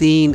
3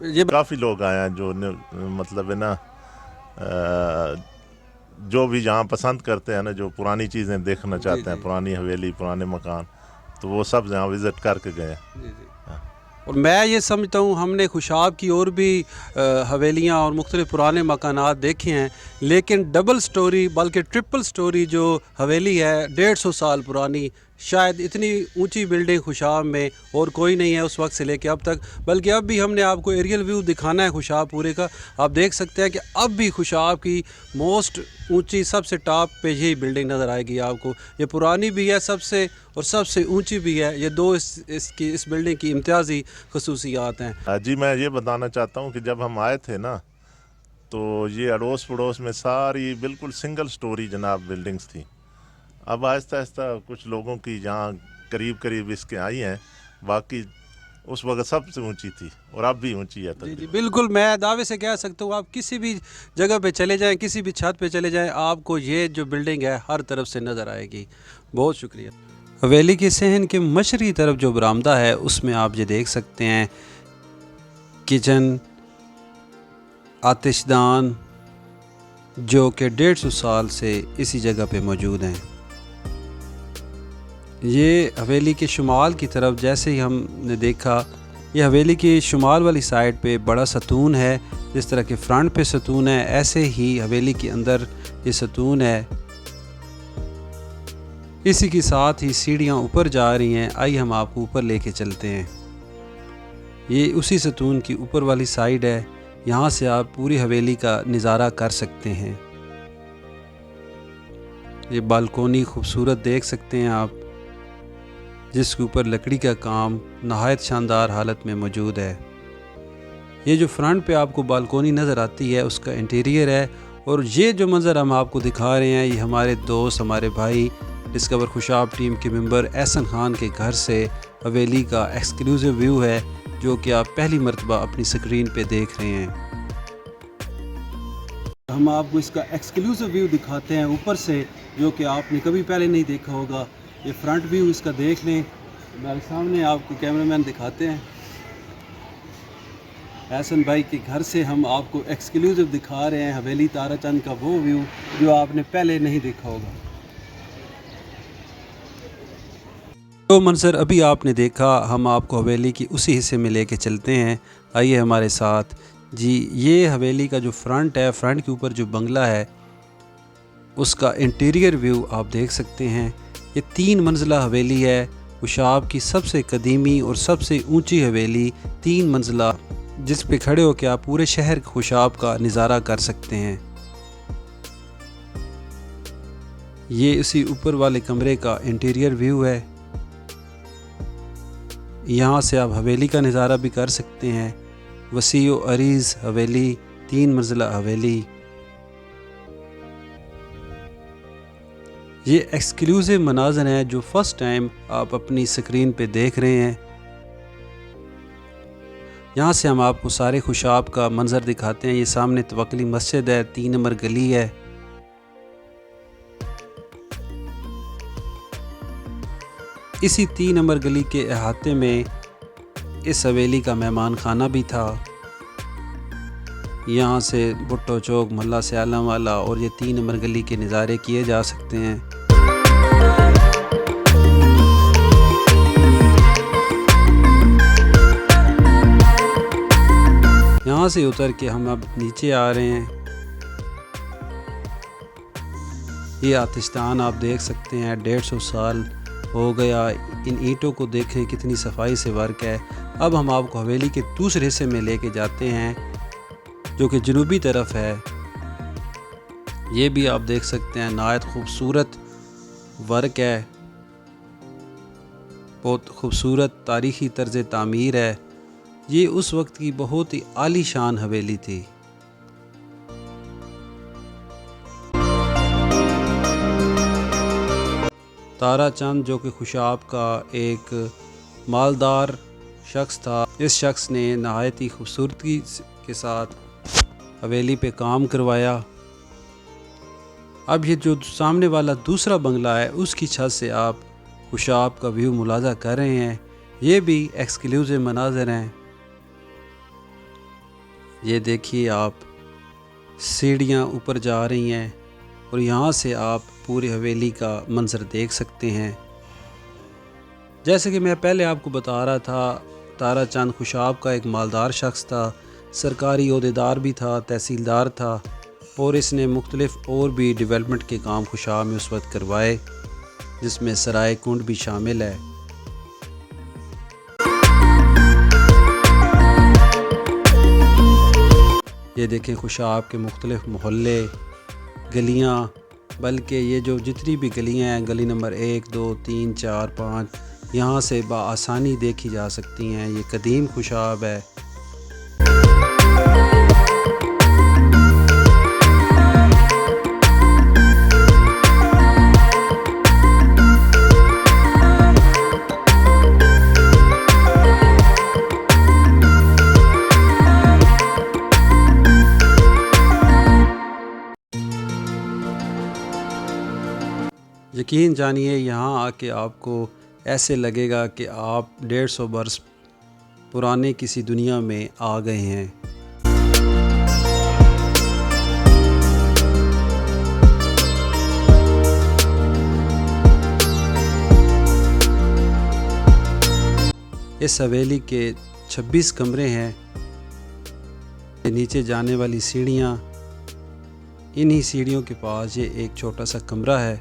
یہ کافی لوگ آئے ہیں جو مطلب ہے نا جو بھی جہاں پسند کرتے ہیں نا، جو پرانی چیزیں دیکھنا چاہتے ہیں، پرانی حویلی، پرانے مکان، تو وہ سب یہاں وزٹ کر کے گئے. اور میں یہ سمجھتا ہوں ہم نے خوشاب کی اور بھی حویلیاں اور مختلف پرانے مکانات دیکھے ہیں، لیکن ڈبل سٹوری بلکہ ٹرپل سٹوری جو حویلی ہے 150 سال پرانی، شاید اتنی اونچی بلڈنگ خوشاب میں اور کوئی نہیں ہے اس وقت سے لے کے اب تک. بلکہ اب بھی ہم نے آپ کو ایریل ویو دکھانا ہے خوشاب پورے کا. آپ دیکھ سکتے ہیں کہ اب بھی خوشاب کی موسٹ اونچی سب سے ٹاپ پہ یہی بلڈنگ نظر آئے گی آپ کو. یہ پرانی بھی ہے سب سے اور سب سے اونچی بھی ہے. یہ دو اس بلڈنگ کی امتیازی خصوصیات ہیں. جی میں یہ بتانا چاہتا ہوں کہ جب ہم آئے تھے نا تو یہ اڑوس پڑوس میں ساری بالکل سنگل سٹوری جناب بلڈنگز تھیں. اب آہستہ آہستہ کچھ لوگوں کی جہاں قریب قریب اس کے آئی ہیں، باقی اس وقت سب سے اونچی تھی اور اب بھی اونچی ہے جی تقریباً. بالکل، میں دعوے سے کہہ سکتا ہوں آپ کسی بھی جگہ پہ چلے جائیں، کسی بھی چھت پہ چلے جائیں، آپ کو یہ جو بلڈنگ ہے ہر طرف سے نظر آئے گی. بہت شکریہ. حویلی کے صحن کے مشرقی طرف جو برآمدہ ہے اس میں آپ یہ دیکھ سکتے ہیں کچن، آتش دان، جو کہ 150 سال سے اسی جگہ پہ موجود ہیں. یہ حویلی کے شمال کی طرف جیسے ہی ہم نے دیکھا، یہ حویلی کی شمال والی سائڈ پہ بڑا ستون ہے. جس طرح کہ فرنٹ پہ ستون ہے ایسے ہی حویلی کے اندر یہ ستون ہے. اسی کے ساتھ ہی سیڑھیاں اوپر جا رہی ہیں. آئیے ہم آپ کو اوپر لے کے چلتے ہیں. یہ اسی ستون کی اوپر والی سائڈ ہے. یہاں سے آپ پوری حویلی کا نظارہ کر سکتے ہیں. یہ بالکونی خوبصورت دیکھ سکتے ہیں آپ، جس کے اوپر لکڑی کا کام نہایت شاندار حالت میں موجود ہے. یہ جو فرنٹ پہ آپ کو بالکونی نظر آتی ہے اس کا انٹیریئر ہے. اور یہ جو منظر ہم آپ کو دکھا رہے ہیں یہ ہمارے دوست، ہمارے بھائی ڈسکور خوشاب ٹیم کے ممبر احسن خان کے گھر سے حویلی کا ایکسکلوزیو ویو ہے، جو کہ آپ پہلی مرتبہ اپنی سکرین پہ دیکھ رہے ہیں. ہم آپ کو اس کا ایکسکلوزیو ویو دکھاتے ہیں اوپر سے، جو کہ آپ نے کبھی پہلے نہیں دیکھا ہوگا. یہ فرنٹ ویو اس کا دیکھ لیں. میرے سامنے آپ کو کیمرہ مین دکھاتے ہیں. احسن بھائی کے گھر سے ہم آپ کو ایکسکلوزیو دکھا رہے ہیں حویلی تارا چند کا وہ ویو جو آپ نے پہلے نہیں دیکھا ہوگا. جو منظر ابھی آپ نے دیکھا ہم آپ کو حویلی کی اسی حصے میں لے کے چلتے ہیں. آئیے ہمارے ساتھ. جی یہ حویلی کا جو فرنٹ ہے، فرنٹ کے اوپر جو بنگلہ ہے اس کا انٹیریئر ویو آپ دیکھ سکتے ہیں. یہ 3 منزلہ حویلی ہے. خوشاب کی سب سے قدیمی اور سب سے اونچی حویلی 3 منزلہ، جس پہ کھڑے ہو کے آپ پورے شہر خوشاب کا نظارہ کر سکتے ہیں. یہ اسی اوپر والے کمرے کا انٹیریئر ویو ہے. یہاں سے آپ حویلی کا نظارہ بھی کر سکتے ہیں. وسیع و عریض حویلی، 3 منزلہ حویلی. یہ ایکسکلوزیو مناظر ہیں جو فرسٹ ٹائم آپ اپنی سکرین پہ دیکھ رہے ہیں. یہاں سے ہم آپ کو سارے خوشاب کا منظر دکھاتے ہیں. یہ سامنے توکلی مسجد ہے، 3 نمبر گلی ہے. اسی 3 نمبر گلی کے احاطے میں اس حویلی کا مہمان خانہ بھی تھا. یہاں سے بھٹو چوک، محلہ سیالم والا اور یہ 3 نمبر گلی کے نظارے کیے جا سکتے ہیں. یہاں سے اتر کے ہم اب نیچے آ رہے ہیں. یہ آتشدان آپ دیکھ سکتے ہیں 150 سال ہو گیا. ان اینٹوں کو دیکھیں کتنی صفائی سے ورک ہے. اب ہم آپ کو حویلی کے دوسرے حصے میں لے کے جاتے ہیں جو کہ جنوبی طرف ہے. یہ بھی آپ دیکھ سکتے ہیں نہایت خوبصورت ورک ہے، بہت خوبصورت تاریخی طرز تعمیر ہے. یہ اس وقت کی بہت ہی عالی شان حویلی تھی. تارا چند جو کہ خوشاب کا ایک مالدار شخص تھا، اس شخص نے نہایت ہی خوبصورتی کے ساتھ حویلی پہ کام کروایا. اب یہ جو سامنے والا دوسرا بنگلہ ہے اس کی چھت سے آپ خوشاب کا ویو ملاحظہ کر رہے ہیں، یہ بھی ایکسکلوزیو مناظر ہیں۔ یہ دیکھیے آپ، سیڑھیاں اوپر جا رہی ہیں اور یہاں سے آپ پوری حویلی کا منظر دیکھ سکتے ہیں۔ جیسے کہ میں پہلے آپ کو بتا رہا تھا، تارا چاند خوشاب کا ایک مالدار شخص تھا، سرکاری عہدیدار بھی تھا، تحصیلدار تھا، اور اس نے مختلف اور بھی ڈیولپمنٹ کے کام خوشاب میں اس وقت کروائے، جس میں سرائے کنڈ بھی شامل ہے۔ یہ دیکھیں خوشاب کے مختلف محلے، گلیاں، بلکہ یہ جو جتنی بھی گلیاں ہیں، گلی نمبر 1 2 3 4 5 یہاں سے بآسانی دیکھی جا سکتی ہیں۔ یہ قدیم خوشاب ہے۔ یقین جانیے یہاں آ کے آپ کو ایسے لگے گا کہ آپ 150 برس پرانے کسی دنیا میں آ گئے ہیں۔ اس حویلی کے 26 کمرے ہیں۔ نیچے جانے والی سیڑھیاں، انہی سیڑھیوں کے پاس یہ ایک چھوٹا سا کمرہ ہے۔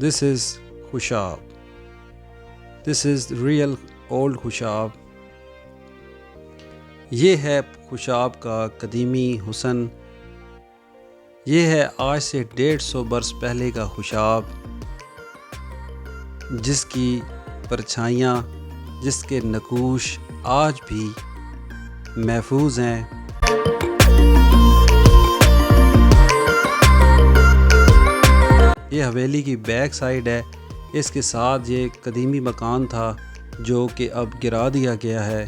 This is Khushab. This is real old Khushab. یہ ہے خوشاب کا قدیمی حسن۔ یہ ہے آج سے 150 برس پہلے کا خوشاب، جس کی پرچھائیاں، جس کے نقوش آج بھی محفوظ ہیں۔ یہ حویلی کی بیک سائیڈ ہے۔ اس کے ساتھ یہ قدیمی مکان تھا جو کہ اب گرا دیا گیا ہے۔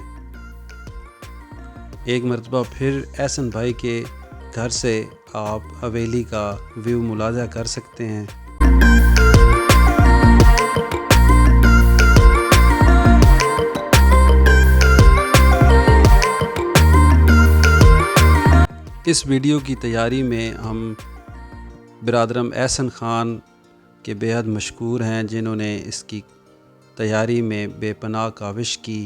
ایک مرتبہ پھر احسن بھائی کے گھر سے آپ حویلی کا ویو ملاحظہ کر سکتے ہیں۔ اس ویڈیو کی تیاری میں ہم برادرم احسن خان کے بیحد مشکور ہیں، جنہوں نے اس کی تیاری میں بے پناہ کاوش کی۔